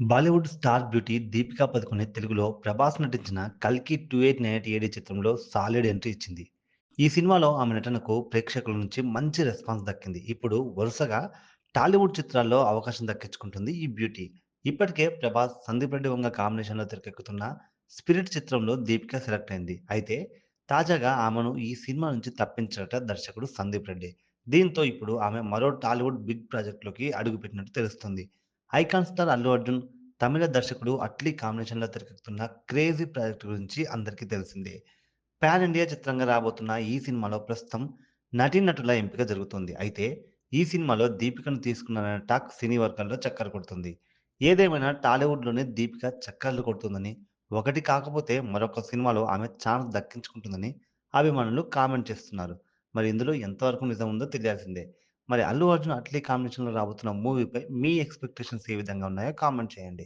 Bollywood star beauty 'Deepika Padukone' తెలుగులో 'ప్రభాస్' నటించిన 'కల్కి 2898 ఏడీ' చిత్రంలో సాలిడ్ ఎంట్రీ ఇచ్చింది. ఈ సినిమాలో ఆమె నటనకు ప్రేక్షకుల నుంచి మంచి రెస్పాన్స్ దక్కింది. ఇప్పుడు వరుసగా టాలీవుడ్ చిత్రాల్లో అవకాశం దక్కించుకుంటుంది ఈ బ్యూటీ. ఇప్పటికే 'ప్రభాస్', 'సందీప్ రెడ్డి వంగ' కాంబినేషన్‌లో తెరకెక్కుతున్న 'స్పిరిట్' చిత్రంలో దీపిక సెలెక్ట్ అయింది. అయితే తాజాగా ఆమెను ఈ సినిమా నుంచి తప్పించారట దర్శకుడు సందీప్ రెడ్డి. దీంతో ఇప్పుడు ఆమె మరో టాలీవుడ్ బిగ్ ప్రాజెక్ట్‌లోకి అడుగుపెట్టినట్టు తెలుస్తుంది. ఐకాన్ స్టార్ అల్లు అర్జున్, తమిళ దర్శకుడు అట్లీ కాంబినేషన్‌లో తెరకెక్కుతున్న 'క్రేజీ' ప్రాజెక్ట్ గురించి అందరికీ తెలిసిందే. పాన్ ఇండియా చిత్రంగా రాబోతున్న ఈ సినిమాలో ప్రస్తుతం నటీనటుల ఎంపిక జరుగుతోంది. అయితే ఈ సినిమాలో దీపికను తీసుకున్నారనే టాక్ సినీ వర్గాల్లో చక్కర్లు కొడుతుంది. ఏదేమైనా టాలీవుడ్‌లోనే దీపిక చక్కర్లు కొడుతుందని, ఒకటి కాకపోతే మరొక సినిమాలో ఆమె ఛాన్స్ దక్కించుకుంటుందని అభిమానులు కామెంట్ చేస్తున్నారు. మరి ఇందులో ఎంతవరకు నిజం ఉందో తెలియాల్సిందే. మరి అల్లు అర్జున్, అట్లీ కాంబినేషన్‌లో రాబోతున్న మూవీపై మీ ఎక్స్‌పెక్టేషన్స్ ఏ విధంగా ఉన్నాయో కామెంట్ చేయండి.